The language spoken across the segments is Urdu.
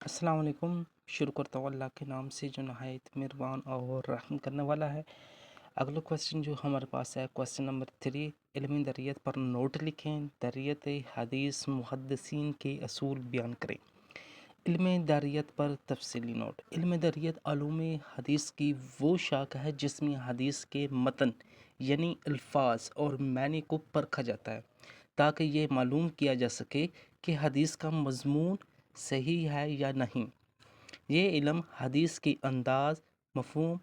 السلام علیکم۔ شروع کرتا ہوں اللہ کے نام سے جو نہایت مہربان اور رحم کرنے والا ہے۔ اگلا کویسچن جو ہمارے پاس ہے کویسچن نمبر 3، علم دریت پر نوٹ لکھیں، دریت حدیث محدثین کے اصول بیان کریں۔ علم دریت پر تفصیلی نوٹ۔ علم دریت علوم حدیث کی وہ شاخہ ہے جس میں حدیث کے متن یعنی الفاظ اور معنی کو پرکھا جاتا ہے تاکہ یہ معلوم کیا جا سکے کہ حدیث کا مضمون صحیح ہے یا نہیں۔ یہ علم حدیث کی انداز، مفہوم،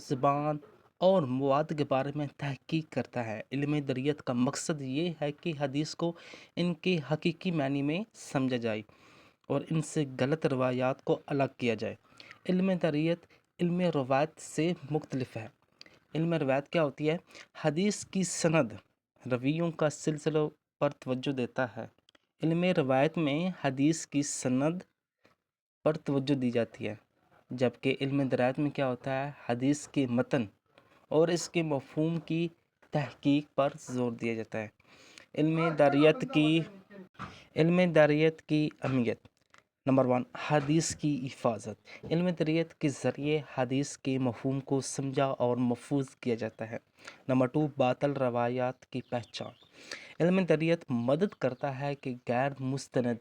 زبان اور مواد کے بارے میں تحقیق کرتا ہے۔ علم دریت کا مقصد یہ ہے کہ حدیث کو ان کے حقیقی معنی میں سمجھا جائے اور ان سے غلط روایات کو الگ کیا جائے۔ علم دریت علم روایت سے مختلف ہے۔ علم روایت کیا ہوتی ہے؟ حدیث کی سند، رویوں کا سلسلہ پر توجہ دیتا ہے۔ علم روایت میں حدیث کی سند پر توجہ دی جاتی ہے، جبکہ علم دریات میں کیا ہوتا ہے؟ حدیث کے متن اور اس کے مفہوم کی تحقیق پر زور دیا جاتا ہے۔ علم دریت کی اہمیت۔ نمبر 1، حدیث کی حفاظت۔ علم دریت کے ذریعے حدیث کے مفہوم کو سمجھا اور محفوظ کیا جاتا ہے۔ نمبر 2، باطل روایات کی پہچان۔ علم دریت مدد کرتا ہے کہ غیر مستند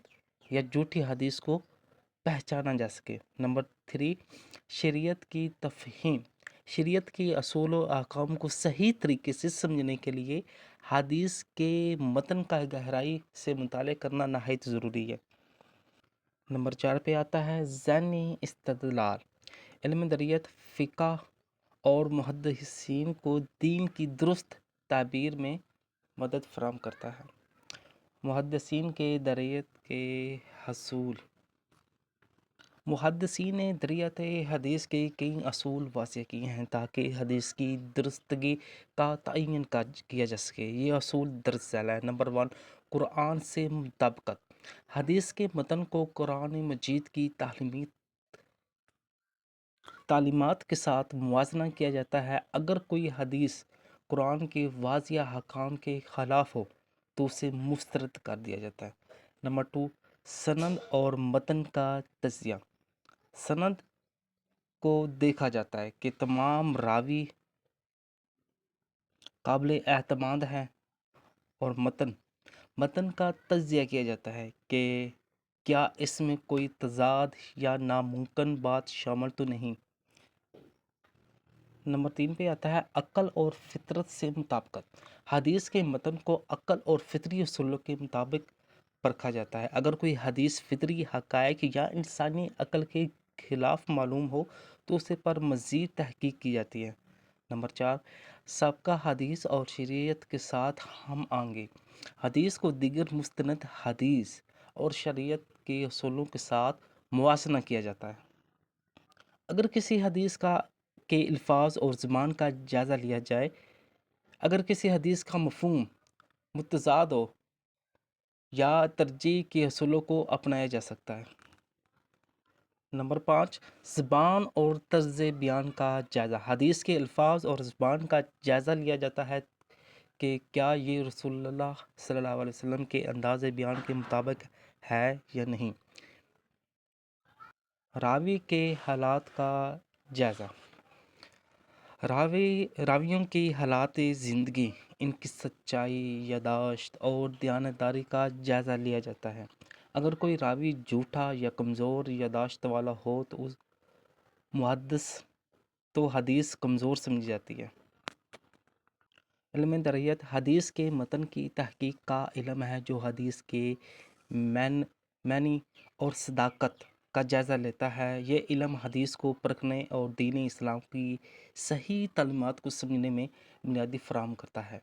یا جھوٹی حدیث کو پہچانا جا سکے۔ نمبر 3، شریعت کی تفہیم۔ شریعت کے اصول و احکام کو صحیح طریقے سے سمجھنے کے لیے حدیث کے متن کا گہرائی سے مطالعہ کرنا نہایت ضروری ہے۔ نمبر 4 پہ آتا ہے ذہنی استدلال۔ علم دریت فقہ اور محدثین کو دین کی درست تعبیر میں مدد فراہم کرتا ہے۔ محدثین کے دریت کے حصول۔ محدثین نے دریت حدیث کے کئی اصول واضح کیے ہیں تاکہ حدیث کی درستگی کا تعین کیا جا سکے۔ یہ اصول درج ذیل ہے۔ نمبر 1، قرآن سے مطابقت۔ حدیث کے متن کو قرآن مجید کی تعلیمات کے ساتھ موازنہ کیا جاتا ہے۔ اگر کوئی حدیث قرآن کے واضح احکام کے خلاف ہو تو اسے مسترد کر دیا جاتا ہے۔ نمبر 2، سند اور متن کا تجزیہ۔ سند کو دیکھا جاتا ہے کہ تمام راوی قابل اعتماد ہیں، اور متن کا تجزیہ کیا جاتا ہے کہ کیا اس میں کوئی تضاد یا ناممکن بات شامل تو نہیں۔ نمبر 3 پہ آتا ہے عقل اور فطرت سے مطابقت۔ حدیث کے متن کو عقل اور فطری اصولوں کے مطابق پرکھا جاتا ہے۔ اگر کوئی حدیث فطری حقائق یا انسانی عقل کے خلاف معلوم ہو تو اسے پر مزید تحقیق کی جاتی ہے۔ نمبر 4، سابقہ حدیث اور شریعت کے ساتھ ہم آہنگی۔ حدیث کو دیگر مستند حدیث اور شریعت کے اصولوں کے ساتھ موازنہ کیا جاتا ہے۔ اگر کسی حدیث کے الفاظ اور زبان کا جائزہ لیا جائے، اگر کسی حدیث کا مفہوم متضاد ہو یا ترجیح کے اصولوں کو اپنایا جا سکتا ہے۔ نمبر 5، زبان اور طرز بیان کا جائزہ۔ حدیث کے الفاظ اور زبان کا جائزہ لیا جاتا ہے کہ کیا یہ رسول اللہ صلی اللہ علیہ وسلم کے انداز بیان کے مطابق ہے یا نہیں۔ راوی کے حالات کا جائزہ۔ راویوں کی حالات زندگی، ان کی سچائی، یادداشت اور دیانتداری کا جائزہ لیا جاتا ہے۔ اگر کوئی راوی جھوٹا یا کمزور یادداشت والا ہو تو حدیث کمزور سمجھی جاتی ہے۔ علم دریت حدیث کے متن کی تحقیق کا علم ہے جو حدیث کے معنی اور صداقت کا جائزہ لیتا ہے۔ یہ علم حدیث کو پرکھنے اور دین اسلام کی صحیح تعلیمات کو سمجھنے میں بنیادی فراہم کرتا ہے۔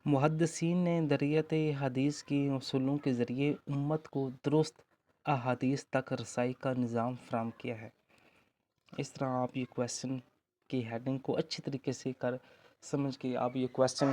محدثین نے دریت حدیث کے اصولوں کے ذریعے امت کو درست احادیث تک رسائی کا نظام فراہم کیا ہے۔ اس طرح آپ یہ کویسچن کی ہیڈنگ کو اچھی طریقے سے سمجھ کے آپ یہ کویسچن